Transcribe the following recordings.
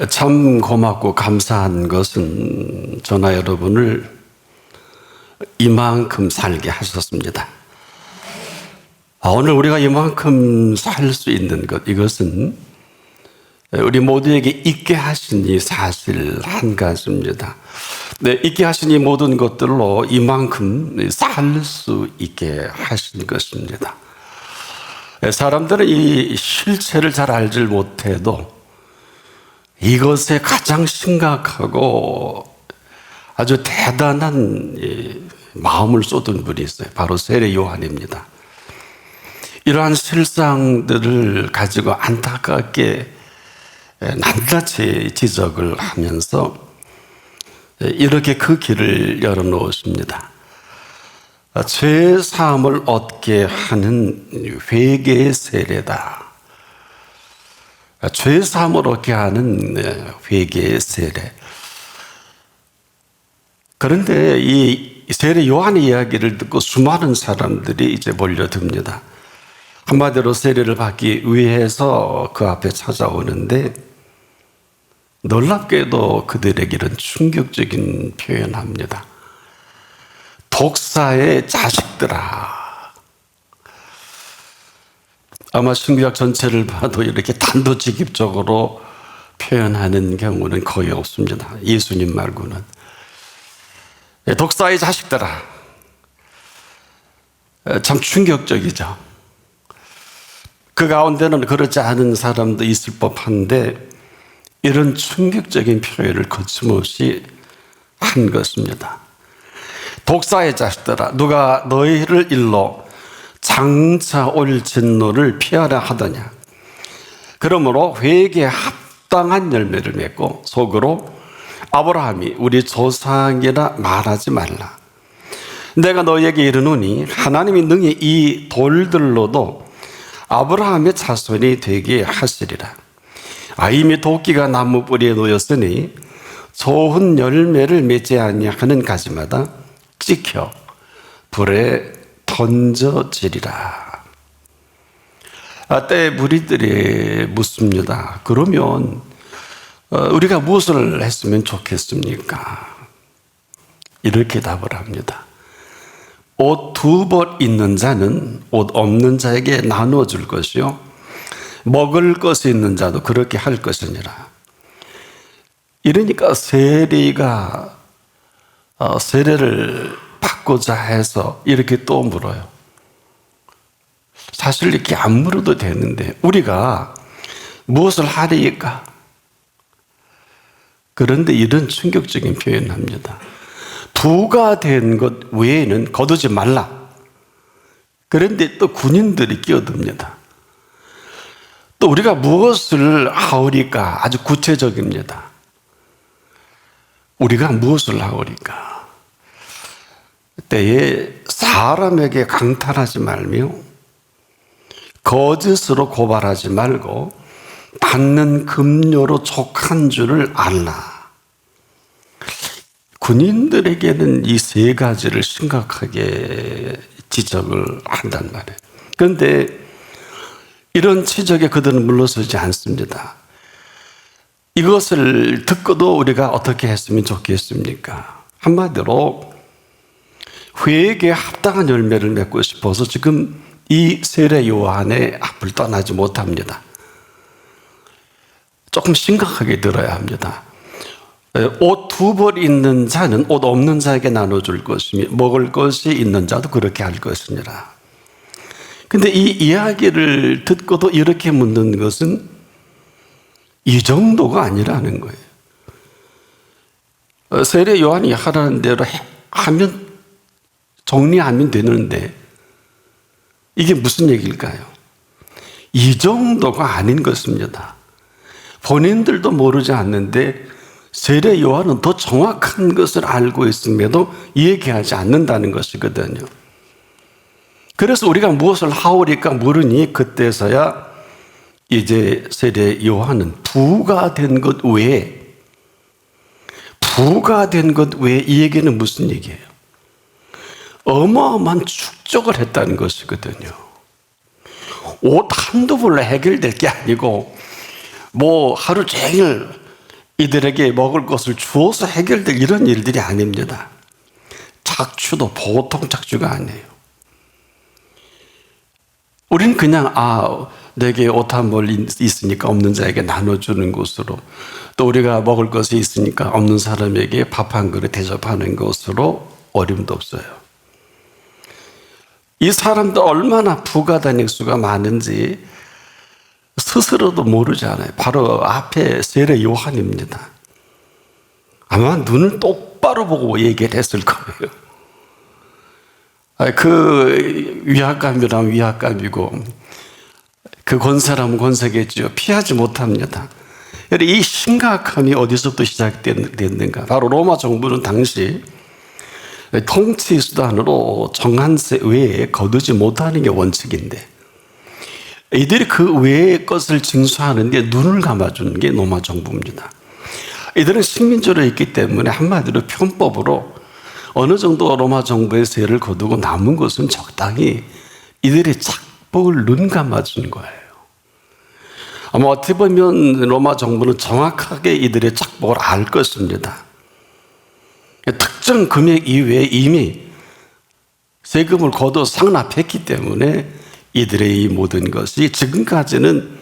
참 고맙고 감사한 것은 저나 여러분을 이만큼 살게 하셨습니다. 오늘 우리가 이만큼 살 수 있는 것, 이것은 우리 모두에게 있게 하신 이 사실 한 가지입니다. 있게 하신 이 모든 것들로 이만큼 살 수 있게 하신 것입니다. 사람들은 이 실체를 잘 알지 못해도 이것에 가장 심각하고 아주 대단한 마음을 쏟은 분이 있어요. 바로 세례 요한입니다. 이러한 실상들을 가지고 안타깝게 낱낱이 지적을 하면서 이렇게 그 길을 열어놓으십니다. 죄 사함을 얻게 하는 회개의 세례다. 죄 사함을 얻게 하는 회개의 세례. 그런데 이 세례 요한의 이야기를 듣고 수많은 사람들이 이제 몰려듭니다. 한마디로 세례를 받기 위해서 그 앞에 찾아오는데 놀랍게도 그들에게는 충격적인 표현합니다. 독사의 자식들아. 아마 신구약 전체를 봐도 이렇게 단도직입적으로 표현하는 경우는 거의 없습니다. 예수님 말고는. 독사의 자식들아. 참 충격적이죠. 그 가운데는 그렇지 않은 사람도 있을 법한데 이런 충격적인 표현을 거침없이 한 것입니다. 독사의 자식들아, 누가 너희를 일러 장차 올 진노를 피하라 하더냐. 그러므로 회개에 합당한 열매를 맺고 속으로 아브라함이 우리 조상이라 말하지 말라. 내가 너희에게 이르노니 하나님이 능히 이 돌들로도 아브라함의 자손이 되게 하시리라. 이미 도끼가 나무 뿌리에 놓였으니 좋은 열매를 맺지 아니하는 가지마다 찍혀 불에 던져지리라. 때 무리들이 묻습니다. 그러면 우리가 무엇을 했으면 좋겠습니까? 이렇게 답을 합니다. 옷 2벌 있는 자는 옷 없는 자에게 나누어 줄 것이요 먹을 것이 있는 자도 그렇게 할 것이니라. 이러니까 세리가 세례를 받고자 해서 이렇게 또 물어요. 사실 이렇게 안 물어도 되는데 우리가 무엇을 하리까? 그런데 이런 충격적인 표현을 합니다. 부가 된 것 외에는 거두지 말라. 그런데 또 군인들이 끼어듭니다. 또 우리가 무엇을 하오리까? 아주 구체적입니다. 우리가 무엇을 하오리까? 때에 사람에게 강탈하지 말며 거짓으로 고발하지 말고 받는 급료로 족한 줄을 알라. 군인들에게는 이 세 가지를 심각하게 지적을 한단 말이에요. 그런데 이런 지적에 그들은 물러서지 않습니다. 이것을 듣고도 우리가 어떻게 했으면 좋겠습니까? 한마디로 회개에 합당한 열매를 맺고 싶어서 지금 이 세례 요한의 앞을 떠나지 못합니다. 조금 심각하게 들어야 합니다. 옷 2벌 있는 자는 옷 없는 자에게 나눠줄 것이며 먹을 것이 있는 자도 그렇게 할 것이니라. 근데 이 이야기를 듣고도 이렇게 묻는 것은 이 정도가 아니라는 거예요. 세례 요한이 하라는 대로 하면 정리하면 되는데 이게 무슨 얘기일까요? 이 정도가 아닌 것입니다. 본인들도 모르지 않는데 세례 요한은 더 정확한 것을 알고 있음에도 얘기하지 않는다는 것이거든요. 그래서 우리가 무엇을 하오리까 물으니 그때서야 이제 세례 요한은 부가 된 것 외에 이 얘기는 무슨 얘기예요? 어마어마한 축적을 했다는 것이거든요. 옷 한두 벌로 해결될 게 아니고 뭐 하루 종일 이들에게 먹을 것을 주어서 해결될 이런 일들이 아닙니다. 착취도 보통 착취가 아니에요. 우리는 그냥 내게 옷 한 벌 있으니까 없는 자에게 나눠주는 것으로, 또 우리가 먹을 것이 있으니까 없는 사람에게 밥 한 그릇 대접하는 것으로 어림도 없어요. 이 사람들 얼마나 부가다닉수가 많은지 스스로도 모르지 않아요. 바로 앞에 세례 요한입니다. 아마 눈을 똑바로 보고 얘기를 했을 거예요. 그 위압감이란 위압감이고 그 권세라면 권세겠죠. 피하지 못합니다. 이 심각함이 어디서부터 시작됐는가? 바로 로마 정부는 당시 통치 수단으로 정한세 외에 거두지 못하는 게 원칙인데, 이들이 그 외의 것을 징수하는 데 눈을 감아주는 게 로마 정부입니다. 이들은 식민지로 있기 때문에 한마디로 편법으로 어느 정도 로마 정부의 세를 거두고 남은 것은 적당히 이들의 착복을 눈 감아준 거예요. 아마 어떻게 보면 로마 정부는 정확하게 이들의 착복을 알 것입니다. 특정 금액 이외에 이미 세금을 거둬 상납했기 때문에 이들의 이 모든 것이 지금까지는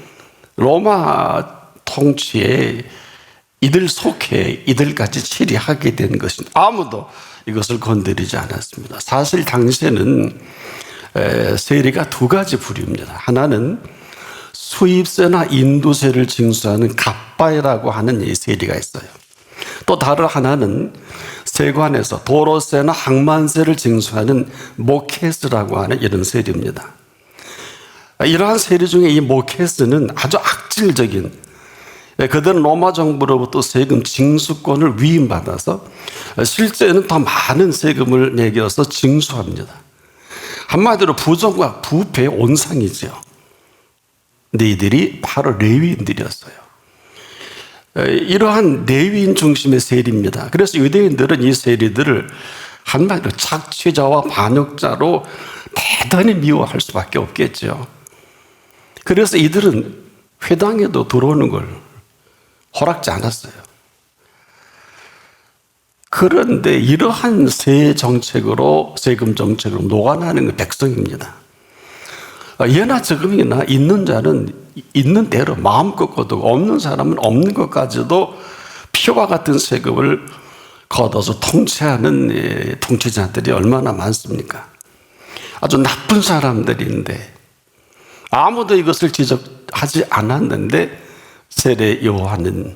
로마 통치에 이들 속해 이들까지 치리하게 된 것입니다. 아무도 이것을 건드리지 않았습니다. 사실 당시에는 세리가 두 가지 부류입니다. 하나는 수입세나 인도세를 징수하는 갑바이라고 하는 이 세리가 있어요. 또 다른 하나는 세관에서 도로세나 항만세를 징수하는 모케스라고 하는 이런 세리입니다. 이러한 세리 중에 이 모케스는 아주 악질적인, 그들은 로마 정부로부터 세금 징수권을 위임받아서 실제는 더 많은 세금을 매겨서 징수합니다. 한마디로 부정과 부패의 온상이죠. 근데 이들이 바로 레위인들이었어요. 이러한 레위인 중심의 세리입니다. 그래서 유대인들은 이 세리들을 한마디로 착취자와 반역자로 대단히 미워할 수밖에 없겠죠. 그래서 이들은 회당에도 들어오는 걸 허락지 않았어요. 그런데 이러한 세금 정책으로 녹아나는 건 백성입니다. 예나 적음이나 있는 자는 있는 대로 마음껏 거두고 없는 사람은 없는 것까지도 피와 같은 세금을 걷어서 통치하는 통치자들이 얼마나 많습니까? 아주 나쁜 사람들인데 아무도 이것을 지적하지 않았는데 세례 요한이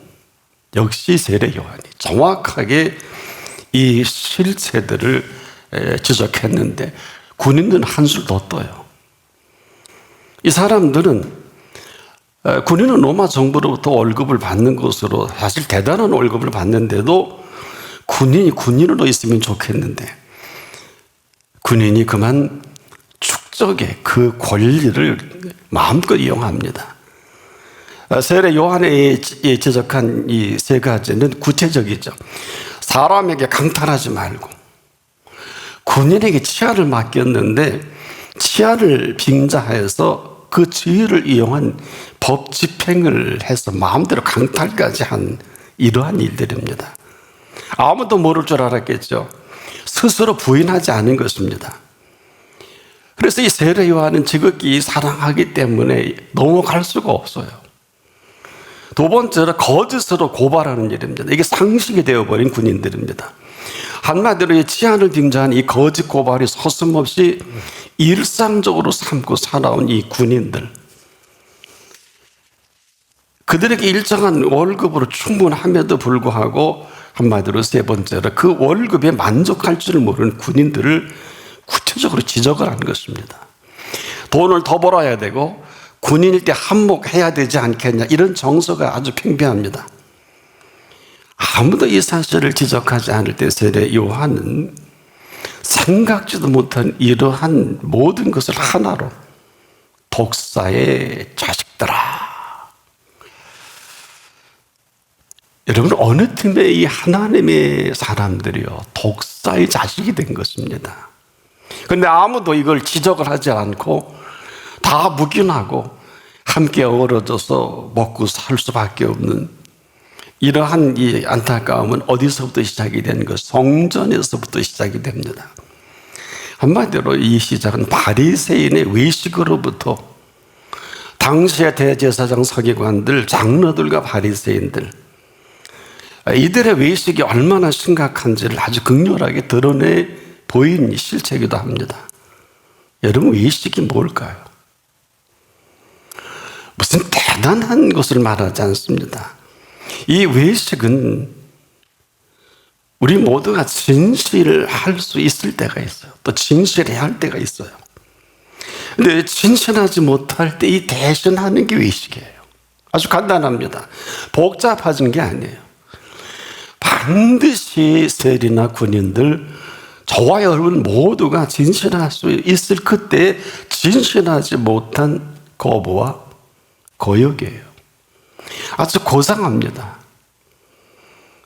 정확하게 이 실체들을 지적했는데 군인들은 한술 더 떠요. 이 사람들은 군인은 로마 정부로부터 월급을 받는 것으로 사실 대단한 월급을 받는데도 군인이 군인으로 있으면 좋겠는데 군인이 그만 축적의 그 권리를 마음껏 이용합니다. 세례 요한이 지적한 이 세 가지는 구체적이죠. 사람에게 강탈하지 말고, 군인에게 치안을 맡겼는데 치안을 빙자해서 그 지위를 이용한 법 집행을 해서 마음대로 강탈까지 한 이러한 일들입니다. 아무도 모를 줄 알았겠죠. 스스로 부인하지 않은 것입니다. 그래서 이 세례 요한은 지극히 사랑하기 때문에 넘어갈 수가 없어요. 두 번째로 거짓으로 고발하는 일입니다. 이게 상식이 되어버린 군인들입니다. 한마디로 이 치안을 빙자한 이 거짓 고발이 서슴없이 일상적으로 삼고 살아온 이 군인들, 그들에게 일정한 월급으로 충분함에도 불구하고 한마디로 세 번째로 그 월급에 만족할 줄 모르는 군인들을 구체적으로 지적을 한 것입니다. 돈을 더 벌어야 되고 군인일 때 한몫해야 되지 않겠냐, 이런 정서가 아주 팽배합니다. 아무도 이 사실을 지적하지 않을 때 세례 요한은 생각지도 못한 이러한 모든 것을 하나로 독사의 자식들아. 여러분, 어느 틈에 이 하나님의 사람들이요 독사의 자식이 된 것입니다. 그런데 아무도 이걸 지적을 하지 않고 다 묵인하고 함께 어우러져서 먹고 살 수밖에 없는 이러한 이 안타까움은 어디서부터 시작이 된 것? 성전에서부터 시작이 됩니다. 한마디로 이 시작은 바리새인의 외식으로부터 당시의 대제사장 서기관들, 장로들과 바리새인들, 이들의 외식이 얼마나 심각한지를 아주 극렬하게 드러내 보인 실체이기도 합니다. 여러분, 외식이 뭘까요? 무슨 대단한 것을 말하지 않습니다. 이 외식은 우리 모두가 진실을 할 수 있을 때가 있어요. 또 진실해야 할 때가 있어요. 근데 진실하지 못할 때 이 대신하는 게 외식이에요. 아주 간단합니다. 복잡해진 게 아니에요. 반드시 세리나 군인들, 저와 여러분 모두가 진실할 수 있을 그때 진실하지 못한 거부와 거역이에요. 아주 고상합니다.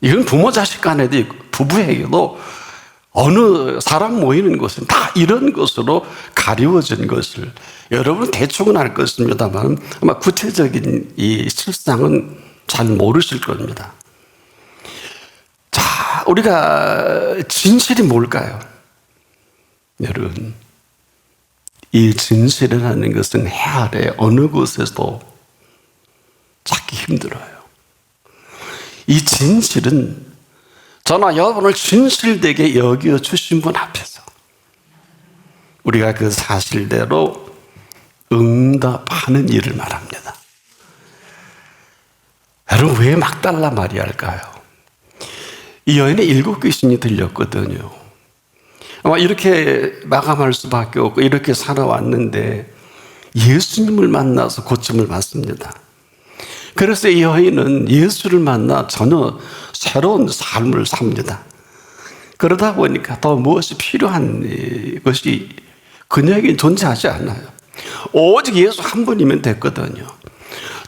이건 부모 자식 간에도 있고 부부에게도 어느 사람 모이는 것은 다 이런 것으로 가리워진 것을 여러분은 대충은 알 것입니다만 아마 구체적인 이 실상은 잘 모르실 겁니다. 자, 우리가 진실이 뭘까요? 여러분, 이 진실이라는 것은 해 아래 어느 곳에서도 찾기 힘들어요. 이 진실은 저나 여러분을 진실되게 여겨주신 분 앞에서 우리가 그 사실대로 응답하는 일을 말합니다. 여러분, 왜 막달라 마리아일까요? 이 여인의 7 귀신이 들렸거든요. 아마 이렇게 마감할 수밖에 없고 이렇게 살아왔는데 예수님을 만나서 고침을 받습니다. 그래서 이 여인은 예수를 만나 전혀 새로운 삶을 삽니다. 그러다 보니까 더 무엇이 필요한 것이 그녀에게 존재하지 않아요. 오직 예수 한 분이면 됐거든요.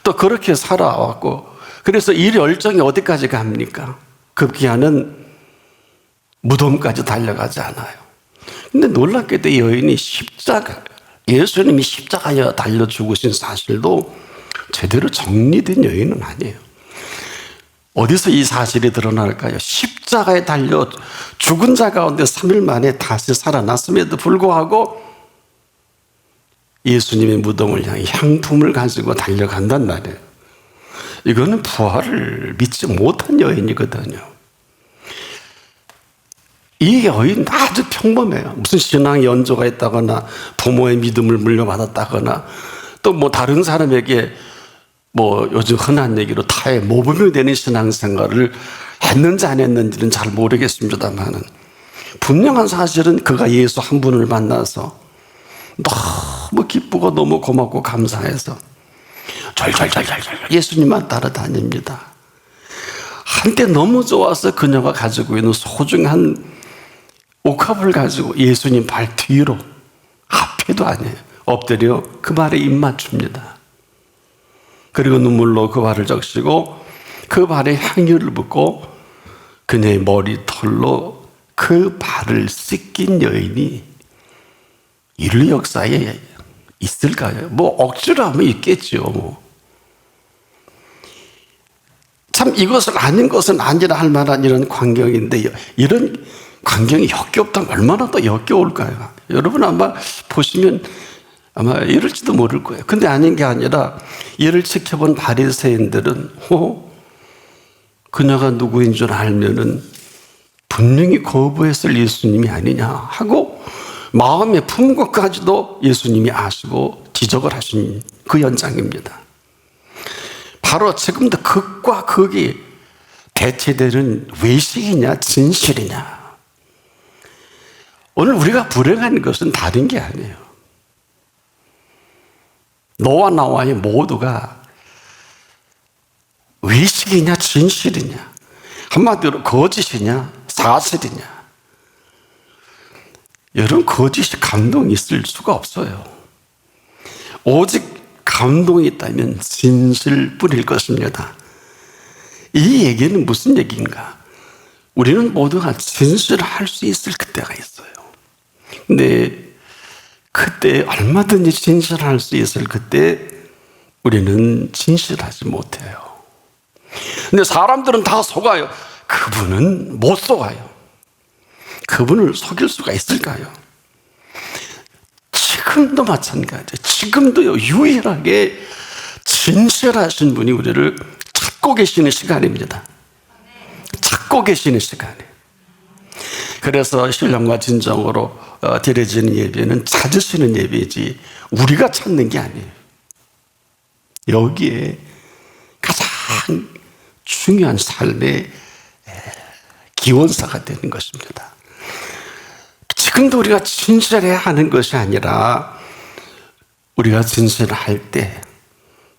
또 그렇게 살아왔고, 그래서 이 열정이 어디까지 갑니까? 급기야는 무덤까지 달려가지 않아요. 근데 놀랍게도 이 여인이 예수님이 십자가에 달려 죽으신 사실도 제대로 정리된 여인은 아니에요. 어디서 이 사실이 드러날까요? 십자가에 달려 죽은 자 가운데 3일 만에 다시 살아났음에도 불구하고 예수님의 무덤을 향해 향품을 가지고 달려간단 말이에요. 이거는 부활을 믿지 못한 여인이거든요. 이 여인 아주 평범해요. 무슨 신앙 연조가 있다거나 부모의 믿음을 물려받았다거나 또 뭐 다른 사람에게 뭐 요즘 흔한 얘기로 타의 모범이 되는 신앙생활을 했는지 안 했는지는 잘 모르겠습니다만 분명한 사실은 그가 예수 한 분을 만나서 너무 기쁘고 너무 고맙고 감사해서 절절절절 예수님만 따라다닙니다. 한때 너무 좋아서 그녀가 가지고 있는 소중한 옥합을 가지고 예수님 발 뒤로, 앞에도 아니에요, 엎드려 그 발에 입 맞춥니다. 그리고 눈물로 그 발을 적시고 그 발에 향유를 붓고 그녀의 머리털로 그 발을 씻긴 여인이 인류 역사에 있을까요? 뭐 억지로 하면 있겠죠. 뭐. 참 이것을 아닌 것은 아니라 할 만한 이런 광경인데 이런 광경이 역겹다면 얼마나 더 역겨울까요? 여러분 아마 보시면 아마 이럴지도 모를 거예요. 근데 아닌 게 아니라 이를 지켜본 바리새인들은 그녀가 누구인 줄 알면은 분명히 거부했을 예수님이 아니냐 하고 마음에 품 것까지도 예수님이 아시고 지적을 하신 그 현장입니다. 바로 지금도 극과 극이 대체되는 외식이냐 진실이냐. 오늘 우리가 불행한 것은 다른 게 아니에요. 너와 나와의 모두가 외식이냐 진실이냐, 한마디로 거짓이냐 사실이냐. 여러분, 거짓이 감동이 있을 수가 없어요. 오직 감동이 있다면 진실뿐일 것입니다. 이 얘기는 무슨 얘기인가? 우리는 모두가 진실을 할 수 있을 그때가 있어요. 근데 그때 얼마든지 진실할 수 있을 그때 우리는 진실하지 못해요. 근데 사람들은 다 속아요. 그분은 못 속아요. 그분을 속일 수가 있을까요? 지금도 마찬가지예요. 지금도요, 유일하게 진실하신 분이 우리를 찾고 계시는 시간입니다. 찾고 계시는 시간이에요. 그래서 신령과 진정으로 드려지는 예배는 찾으시는 예배지 우리가 찾는 게 아니에요. 여기에 가장 중요한 삶의 기원사가 되는 것입니다. 지금도 우리가 진실해야 하는 것이 아니라 우리가 진실할 때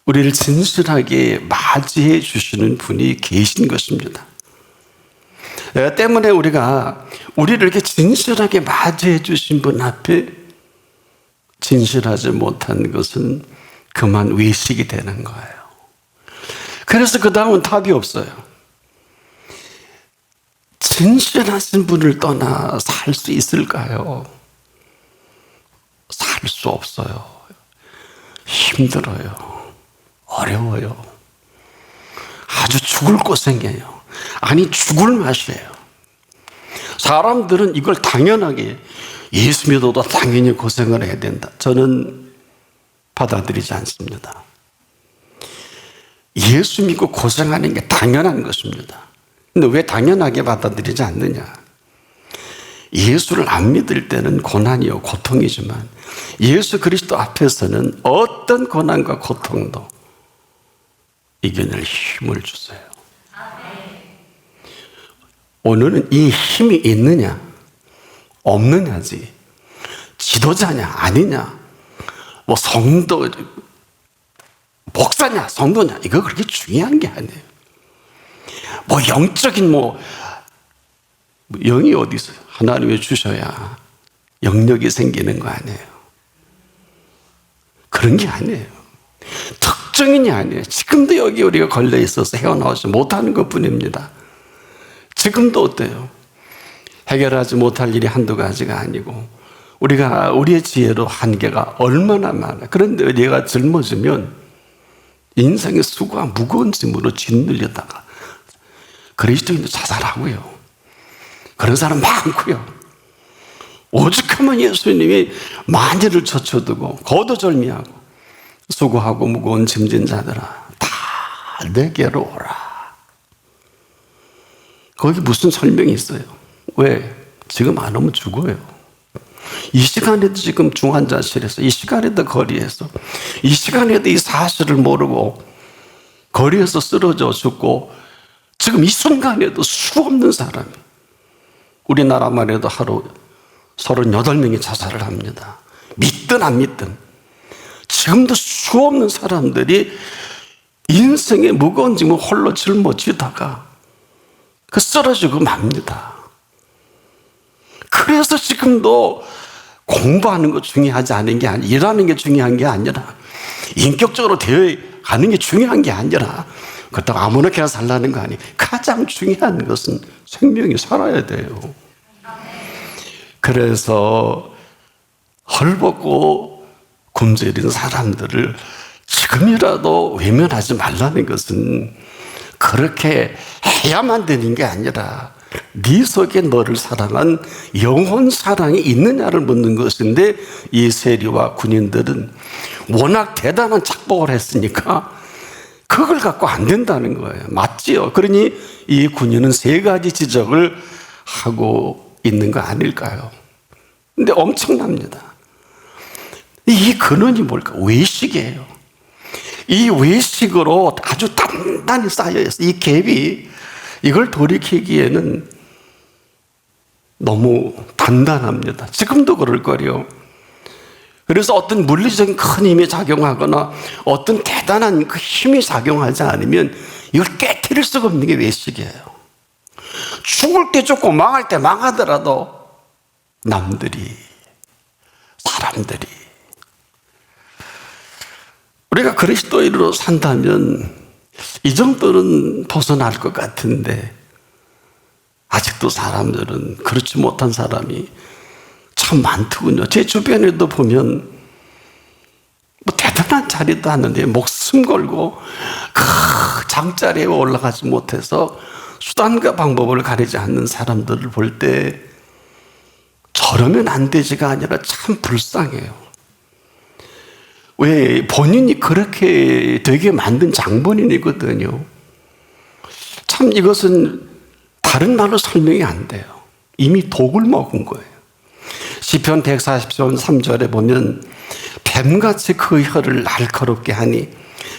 우리를 진실하게 맞이해 주시는 분이 계신 것입니다. 때문에 우리가 우리를 이렇게 진실하게 맞이해 주신 분 앞에 진실하지 못한 것은 그만 외식이 되는 거예요. 그래서 그 다음은 답이 없어요. 진실하신 분을 떠나 살 수 있을까요? 살 수 없어요. 힘들어요. 어려워요. 아주 죽을 고생이에요. 아니, 죽을 맛이에요. 사람들은 이걸 당연하게 예수 믿어도 당연히 고생을 해야 된다. 저는 받아들이지 않습니다. 예수 믿고 고생하는 게 당연한 것입니다. 근데 왜 당연하게 받아들이지 않느냐? 예수를 안 믿을 때는 고난이요, 고통이지만 예수 그리스도 앞에서는 어떤 고난과 고통도 이겨낼 힘을 주세요. 오늘은 이 힘이 있느냐, 없느냐지, 지도자냐, 아니냐, 뭐 성도, 목사냐, 성도냐, 이거 그렇게 중요한 게 아니에요. 뭐 영적인 영이 어디 있어요? 하나님이 주셔야 영역이 생기는 거 아니에요. 그런 게 아니에요. 특정인이 아니에요. 지금도 여기 우리가 걸려 있어서 헤어나오지 못하는 것 뿐입니다. 지금도 어때요? 해결하지 못할 일이 한두 가지가 아니고 우리가 우리의 지혜로 한계가 얼마나 많아. 그런데 우리가 젊어지면 인생의 수고와 무거운 짐으로 짓눌려다가 그리스도인도 자살하고요. 그런 사람 많고요. 오죽하면 예수님이 만일을 젖혀두고 거두절미하고 수고하고 무거운 짐진 자들아 다 내게로 오라. 거기 무슨 설명이 있어요? 왜? 지금 안 오면 죽어요. 이 시간에도 지금 중환자실에서, 이 시간에도 거리에서, 이 시간에도 이 사실을 모르고 거리에서 쓰러져 죽고 지금 이 순간에도 수 없는 사람이, 우리나라만 해도 하루 38명이 자살을 합니다. 믿든 안 믿든 지금도 수 없는 사람들이 인생의 무거운 짐을 홀로 짊어지다가 쓰러지고 맙니다. 그래서 지금도 공부하는 거 중요하지 않은 게 아니라, 일하는 게 중요한 게 아니라, 인격적으로 되어 가는 게 중요한 게 아니라, 그렇다고 아무렇게나 살라는 거 아니에요. 가장 중요한 것은 생명이 살아야 돼요. 그래서 헐벗고 굶주린 사람들을 지금이라도 외면하지 말라는 것은 그렇게 해야만 되는 게 아니라 네 속에 너를 사랑한 영혼 사랑이 있느냐를 묻는 것인데, 이 세리와 군인들은 워낙 대단한 착복을 했으니까 그걸 갖고 안 된다는 거예요. 맞지요? 그러니 이 군인은 3가지 지적을 하고 있는 거 아닐까요? 근데 엄청납니다. 이 근원이 뭘까? 외식이에요. 이 외식으로 아주 단단히 쌓여있어요. 이 갭이, 이걸 돌이키기에는 너무 단단합니다. 지금도 그럴 거예요. 그래서 어떤 물리적인 큰 힘이 작용하거나 어떤 대단한 그 힘이 작용하지 않으면 이걸 깨트릴 수가 없는 게 외식이에요. 죽을 때 죽고 망할 때 망하더라도 남들이, 사람들이, 우리가 그리스도인으로 산다면 이 정도는 벗어날 것 같은데 아직도 사람들은 그렇지 못한 사람이 참 많더군요. 제 주변에도 보면 뭐 대단한 자리도 하는데 목숨 걸고 그 장자리에 올라가지 못해서 수단과 방법을 가리지 않는 사람들을 볼 때 저러면 안 되지가 아니라 참 불쌍해요. 왜? 본인이 그렇게 되게 만든 장본인이거든요. 참 이것은 다른 말로 설명이 안 돼요. 이미 독을 먹은 거예요. 시편 140편 3절에 보면 뱀같이 그 혀를 날카롭게 하니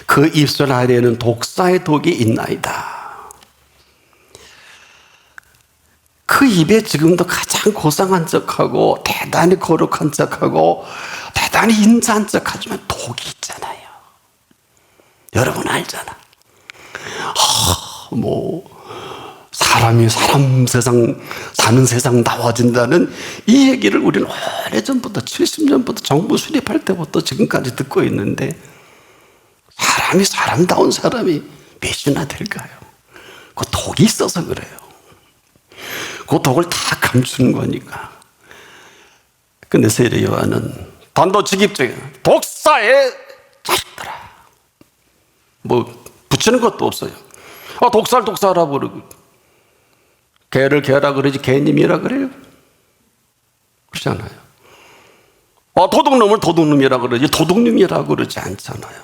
그 입술 아래에는 독사의 독이 있나이다. 그 입에 지금도 가장 고상한 척하고 대단히 거룩한 척하고 대단히 인자한 척하지만 독이 있잖아요. 여러분 알잖아. 사람이 사람 세상 사는 세상 나와진다는 이 얘기를 우리는 오래전부터 70년부터 정부 수립할 때부터 지금까지 듣고 있는데 사람이 사람다운 사람이 몇이나 될까요? 그 독이 있어서 그래요. 그 독을 다 감추는 거니까. 근데 세례 요한은 단도직입적인 독사의 자식들아. 붙이는 것도 없어요. 독사라고 그러고. 개를 개라 그러지 개님이라 그래요? 그렇지 않아요. 도둑놈을 도둑놈이라 그러지 도둑놈이라 그러지 않잖아요.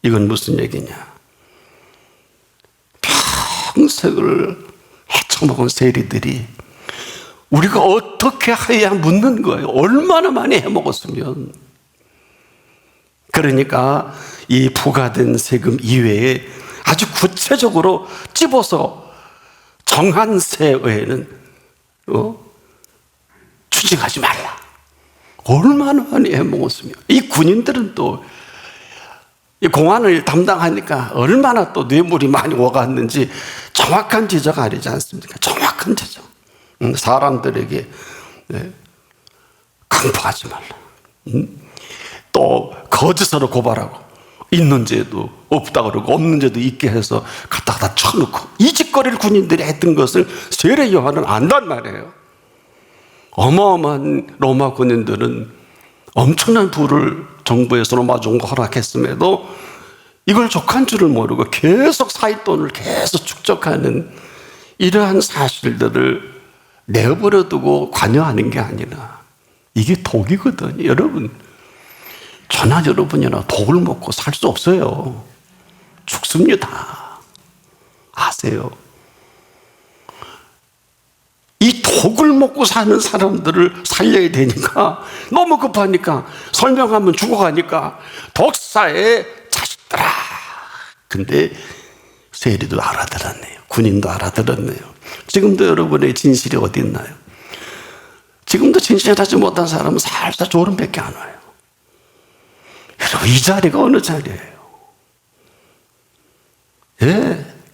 이건 무슨 얘기냐? 평생을 헤쳐먹은 세리들이 우리가 어떻게 해야 묻는 거예요? 얼마나 많이 해먹었으면. 그러니까 이 부과된 세금 이외에 아주 구체적으로 찝어서 정한 세 외에는 추징하지 말라. 얼마나 많이 해먹었으면. 이 군인들은 또 이 공안을 담당하니까 얼마나 또 뇌물이 많이 오갔는지 정확한 지적 아니지 않습니까? 정확한 지적. 사람들에게 강포하지 말라. 또 거짓으로 고발하고 있는 죄도 없다 그러고 없는 죄도 있게 해서 갖다가 다 쳐놓고 이 짓거리를 군인들이 했던 것을 세례 요한은 안단 말이에요. 어마어마한 로마 군인들은 엄청난 부를 정부에서 로마 정부가 허락했음에도 이걸 족한 줄을 모르고 계속 사익돈을 계속 축적하는 이러한 사실들을 내버려 두고 관여하는 게 아니라 이게 독이거든요. 여러분, 저나 여러분이나 독을 먹고 살 수 없어요. 죽습니다. 아세요? 이 독을 먹고 사는 사람들을 살려야 되니까 너무 급하니까 설명하면 죽어가니까 독사의 자식들아. 근데 세리도 알아들었네요. 군인도 알아들었네요. 지금도 여러분의 진실이 어디 있나요? 지금도 진실하지 못한 사람은 살살 졸음밖에 안 와요. 여러분, 이 자리가 어느 자리예요?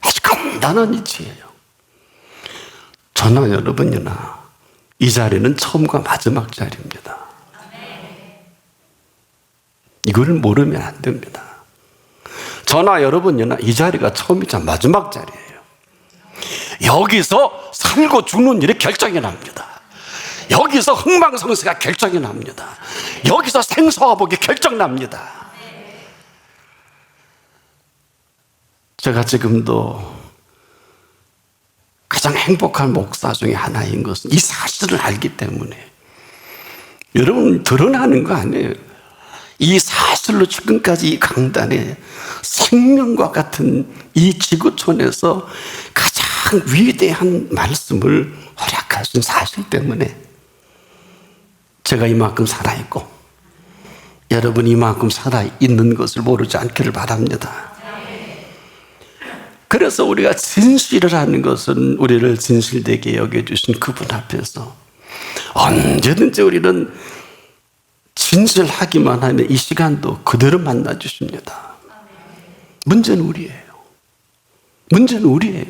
아주 간단한 이치예요. 저나 여러분이나 이 자리는 처음과 마지막 자리입니다. 이걸 모르면 안 됩니다. 저나 여러분이나 이 자리가 처음이자 마지막 자리예요. 여기서 살고 죽는 일이 결정이 납니다. 여기서 흥망성쇠가 결정이 납니다. 여기서 생사화복이 결정납니다. 제가 지금도 가장 행복한 목사 중에 하나인 것은 이 사실을 알기 때문에. 여러분, 드러나는 거 아니에요. 이 사실로 지금까지 이 강단에 생명과 같은 이 지구촌에서 가장 위대한 말씀을 허락하신 사실 때문에 제가 이만큼 살아있고 여러분이 이만큼 살아있는 것을 모르지 않기를 바랍니다. 그래서 우리가 진실을 하는 것은 우리를 진실되게 여겨주신 그분 앞에서 언제든지 우리는 진실하기만 하면 이 시간도 그대로 만나주십니다. 문제는 우리예요. 문제는 우리예요.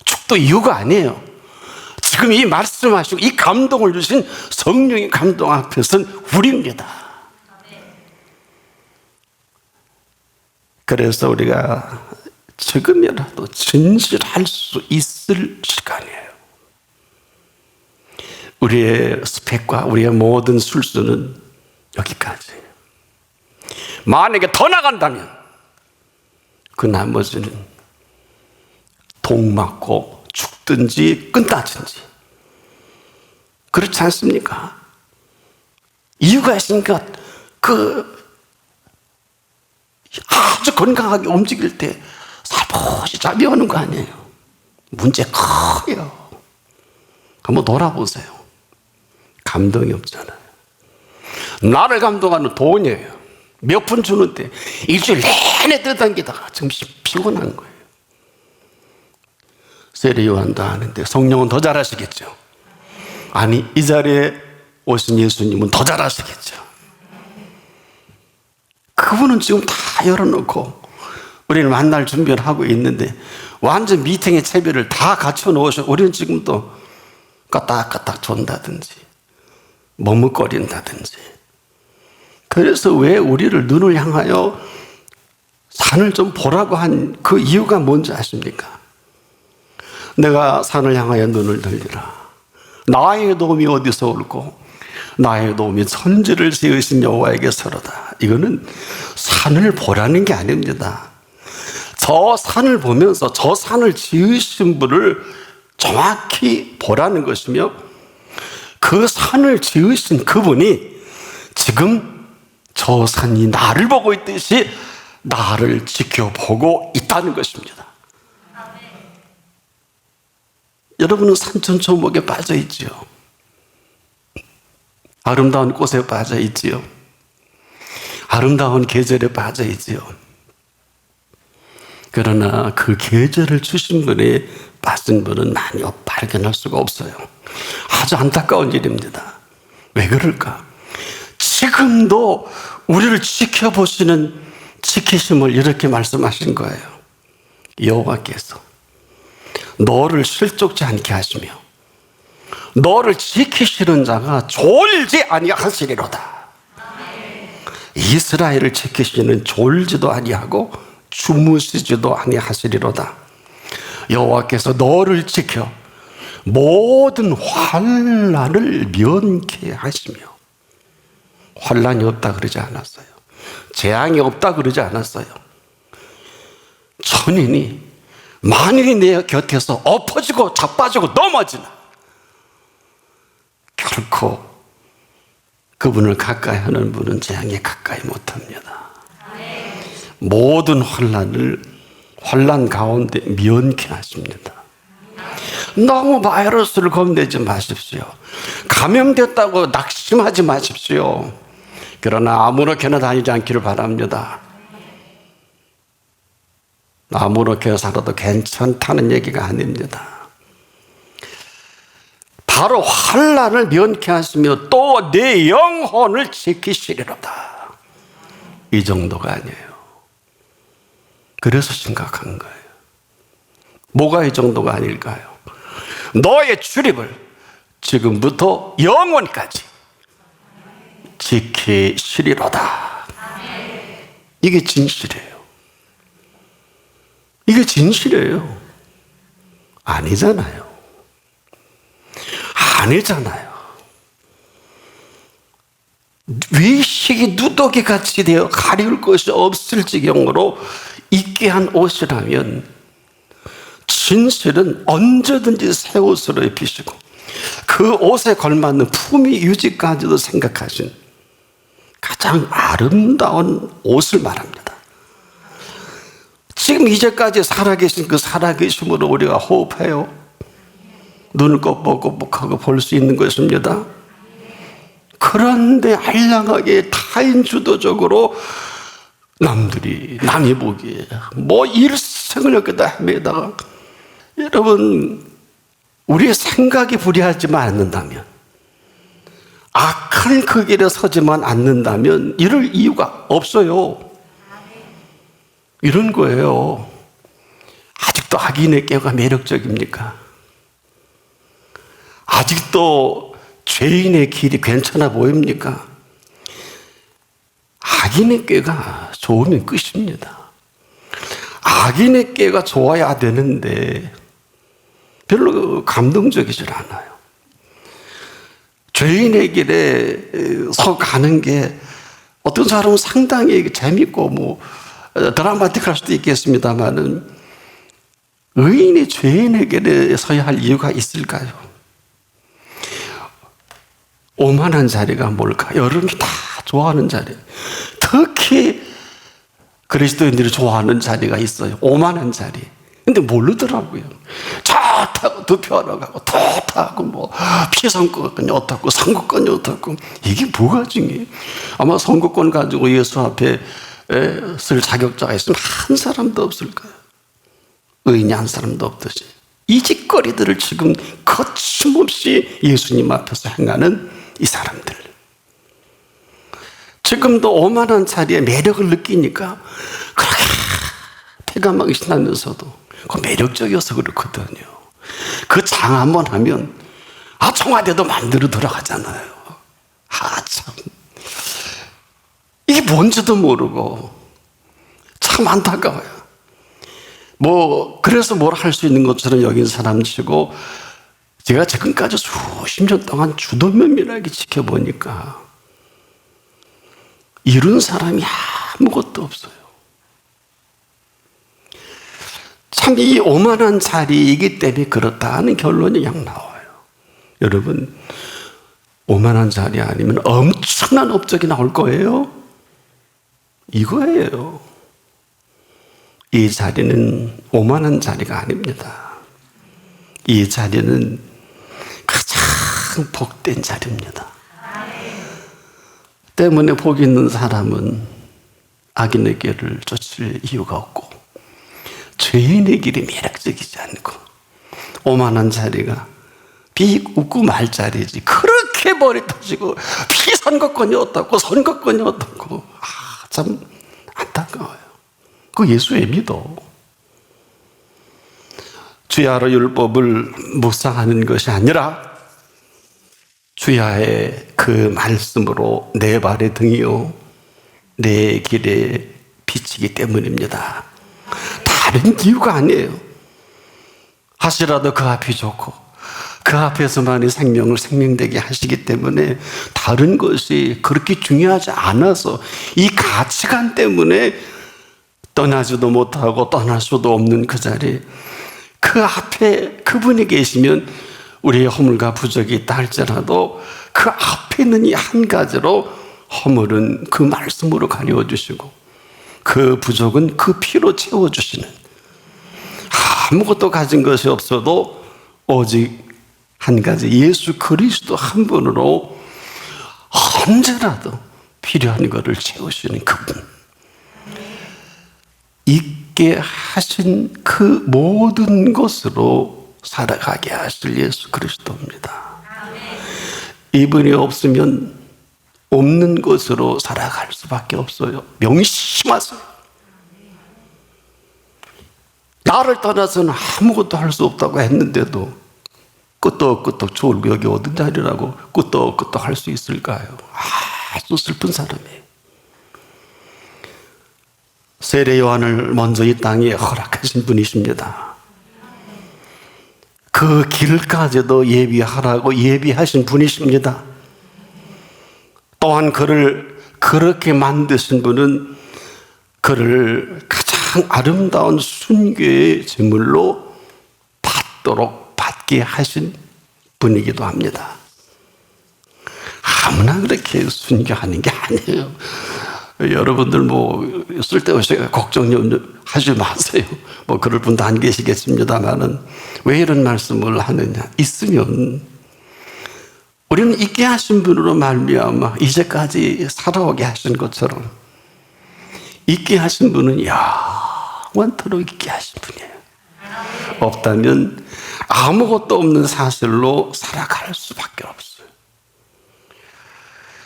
축도 이유가 아니에요. 지금 이 말씀하시고 이 감동을 주신 성령의 감동 앞에서는 우리입니다. 그래서 우리가 지금이라도 진실할 수 있을 시간이에요. 우리의 스펙과 우리의 모든 술수는 여기까지. 만약에 더 나간다면 그 나머지는 독 맞고 죽든지 끝나든지. 그렇지 않습니까? 이유가 있으니까 아주 건강하게 움직일 때 살포시 잠이 오는 거 아니에요. 문제 커요. 한번 돌아보세요. 감동이 없잖아요. 나를 감동하는 돈이에요. 몇 푼 주는데 일주일 내내 떠당기다가 지금 피곤한 거예요. 세례 요한도 하는데 성령은 더 잘하시겠죠. 아니, 이 자리에 오신 예수님은 더 잘하시겠죠. 그분은 지금 다 열어놓고 우리는 만날 준비를 하고 있는데 완전 미팅의 채비를 다 갖춰놓으셔. 우리는 지금도 까딱까딱 존다든지 머뭇거린다든지. 그래서 왜 우리를 눈을 향하여 산을 좀 보라고 한 그 이유가 뭔지 아십니까? 내가 산을 향하여 눈을 들리라. 나의 도움이 어디서 올고 나의 도움이 천지를 지으신 여호와에게서로다. 이거는 산을 보라는 게 아닙니다. 저 산을 보면서 저 산을 지으신 분을 정확히 보라는 것이며, 그 산을 지으신 그분이 지금 저 산이 나를 보고 있듯이 나를 지켜보고 있다는 것입니다. 여러분은 산천초목에 빠져 있지요. 아름다운 꽃에 빠져 있지요. 아름다운 계절에 빠져 있지요. 그러나 그 계절을 주신 분에 빠진 분은 많이 발견할 수가 없어요. 아주 안타까운 일입니다. 왜 그럴까? 지금도 우리를 지켜보시는 지키심을 이렇게 말씀하신 거예요. 여호와께서 너를 실족지 않게 하시며 너를 지키시는 자가 졸지 아니하시리로다. 이스라엘을 지키시는 졸지도 아니하고 주무시지도 아니하시리로다. 여호와께서 너를 지켜 모든 환난을 면케 하시며. 환난이 없다 그러지 않았어요. 재앙이 없다 그러지 않았어요. 천인이 만일이 내 곁에서 엎어지고 자빠지고 넘어지나 결코 그분을 가까이 하는 분은 재앙에 가까이 못합니다. 모든 환난 가운데 면케 하십니다. 너무 바이러스를 겁내지 마십시오. 감염됐다고 낙심하지 마십시오. 그러나 아무렇게나 다니지 않기를 바랍니다. 아무렇게 살아도 괜찮다는 얘기가 아닙니다. 바로 환난을 면케하시며 또 내 영혼을 지키시리로다. 이 정도가 아니에요. 그래서 심각한 거예요. 뭐가 이 정도가 아닐까요? 너의 출입을 지금부터 영원까지 지키시리로다. 이게 진실이에요. 이게 진실이에요. 아니잖아요. 아니잖아요. 외식이 누더기 같이 되어 가릴 것이 없을 지경으로 입게 한 옷이라면 진실은 언제든지 새 옷으로 입히시고 그 옷에 걸맞는 품위 유지까지도 생각하신 가장 아름다운 옷을 말합니다. 지금 이제까지 살아계신 그 살아계심으로 우리가 호흡해요. 눈을 껌뻑껌뻑하고 볼 수 있는 것입니다. 그런데 알량하게 타인주도적으로 남이 보기에 뭐 일생을 여기다 헤매다가, 여러분, 우리의 생각이 불의하지만 않는다면, 악한 그 길에 서지만 않는다면 이럴 이유가 없어요. 이런 거예요. 아직도 악인의 꾀가 매력적입니까? 아직도 죄인의 길이 괜찮아 보입니까? 악인의 꾀가 좋으면 끝입니다. 악인의 꾀가 좋아야 되는데 별로 감동적이질 않아요. 죄인의 길에 서 가는 게 어떤 사람은 상당히 재밌고 뭐 드라마틱할 수도 있겠습니다만은 의인이 죄인에게 서야 할 이유가 있을까요? 오만한 자리가 뭘까? 여러분이 다 좋아하는 자리. 특히 그리스도인들이 좋아하는 자리가 있어요. 오만한 자리. 근데 모르더라고요. 좋다고 득표하러 가고 좋다고 뭐 피선거권이 어떻고 선거권이 어떻고 이게 뭐가 중요해요? 아마 선거권 가지고 예수 앞에 쓸 자격자가 있으면 한 사람도 없을 거예요. 의인이 한 사람도 없듯이 이 짓거리들을 지금 거침없이 예수님 앞에서 행하는 이 사람들, 지금도 오만한 자리에 매력을 느끼니까 그렇게 패가 막 신나면서도 그 매력적이어서 그렇거든요. 그 장 한번 하면 청와대도 만들어 들어가잖아요. 참 이게 뭔지도 모르고 참 안타까워요. 뭐 그래서 뭘 할 수 있는 것처럼 여긴 사람치고 제가 지금까지 수십 년 동안 주도면밀하게 지켜보니까 이룬 사람이 아무것도 없어요. 참 이 오만한 자리이기 때문에 그렇다는 결론이 그냥 나와요. 여러분, 오만한 자리 아니면 엄청난 업적이 나올 거예요. 이거예요. 이 자리는 오만한 자리가 아닙니다. 이 자리는 가장 복된 자리입니다. 때문에 복 있는 사람은 악인의 길을 쫓을 이유가 없고 죄인의 길이 매력적이지 않고 오만한 자리가 비웃고 말 자리지. 그렇게 머리 터지고 피선거권이 어떻고 선거권이 어떻고 참 안타까워요. 그 예수 왜 믿어? 주야로 율법을 묵상하는 것이 아니라 주야의 그 말씀으로 내 발의 등이요 내 길에 비치기 때문입니다. 다른 이유가 아니에요. 하시라도 그 앞이 좋고 그 앞에서만이 생명을 생명되게 하시기 때문에 다른 것이 그렇게 중요하지 않아서 이 가치관 때문에 떠나지도 못하고 떠날 수도 없는 그 자리, 그 앞에 그분이 계시면 우리의 허물과 부족이 있다 할지라도 그 앞에 있는 이 한 가지로 허물은 그 말씀으로 가려주시고 그 부족은 그 피로 채워주시는, 아무것도 가진 것이 없어도 오직 한 가지 예수 그리스도 한 분으로 언제라도 필요한 것을 채우시는 그분, 있게 하신 그 모든 것으로 살아가게 하실 예수 그리스도입니다. 이분이 없으면 없는 것으로 살아갈 수밖에 없어요. 명심하세요. 나를 떠나서는 아무것도 할 수 없다고 했는데도 끄떡끄떡 졸고 여기 어떤 자리라고 끄떡끄떡 할 수 있을까요? 아주 슬픈 사람이에요. 세례 요한을 먼저 이 땅에 허락하신 분이십니다. 그 길까지도 예비하라고 예비하신 분이십니다. 또한 그를 그렇게 만드신 분은 그를 가장 아름다운 순교의 제물로 받게 하신 분이기도 합니다. 아무나 그렇게 순교하는 게 아니에요. 여러분들 뭐 쓸데없이 걱정하지 마세요. 뭐 그럴 분도 안 계시겠습니다만은 왜 이런 말씀을 하느냐? 있으면 우리는 있게 하신 분으로 말미암아 이제까지 살아오게 하신 것처럼 있게 하신 분은 영원토록 있게 하신 분이에요. 없다면 아무것도 없는 사실로 살아갈 수밖에 없어요.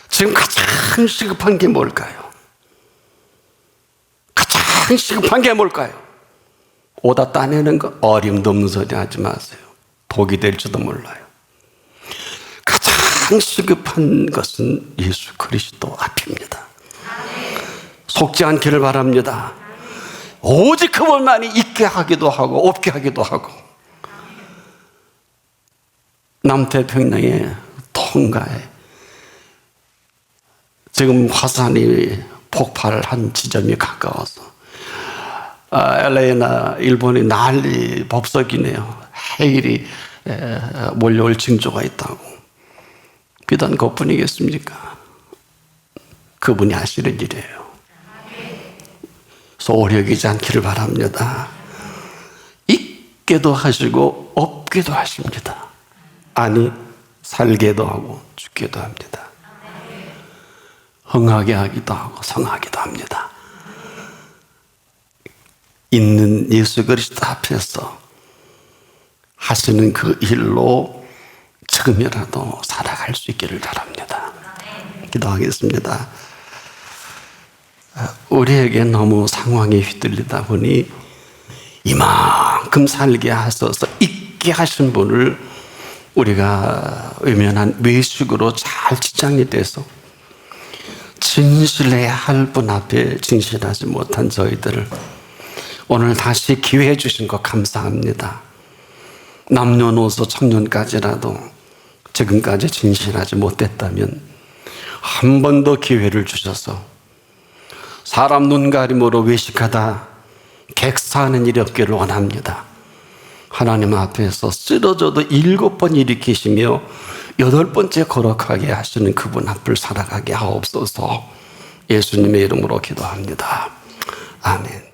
지금 가장 시급한 게 뭘까요? 가장 시급한 게 뭘까요? 오다 따내는 거, 어림도 없는 소리 하지 마세요. 독이 될지도 몰라요. 가장 시급한 것은 예수 그리스도 앞입니다. 속지 않기를 바랍니다. 오직 그분만이 있게 하기도 하고 없게 하기도 하고, 남태평양의 통가에 지금 화산이 폭발한 지점이 가까워서 LA나 일본이 난리 법석이네요. 해일이 몰려올 징조가 있다고. 비단 그뿐이겠습니까? 그분이 하시는 일이에요. 소홀히 여기지 않기를 바랍니다. 있게도 하시고 없게도 하십니다. 아니 살게도 하고 죽게도 합니다. 흥하게 하기도 하고 성하기도 합니다. 있는 예수 그리스도 앞에서 하시는 그 일로 지금이라도 살아갈 수 있기를 바랍니다. 기도하겠습니다. 우리에게 너무 상황에 휘둘리다 보니 이만큼 살게 하셔서 있게 하신 분을 우리가 외면한 외식으로 잘 지장이 돼서 진실해야 할 분 앞에 진실하지 못한 저희들을 오늘 다시 기회 주신 것 감사합니다. 남녀노소 청년까지라도 지금까지 진실하지 못했다면 한 번 더 기회를 주셔서 사람 눈가림으로 외식하다 객사하는 일이 없기를 원합니다. 하나님 앞에서 쓰러져도 7번 일으키시며 8번째 거룩하게 하시는 그분 앞을 살아가게 하옵소서. 예수님의 이름으로 기도합니다. 아멘.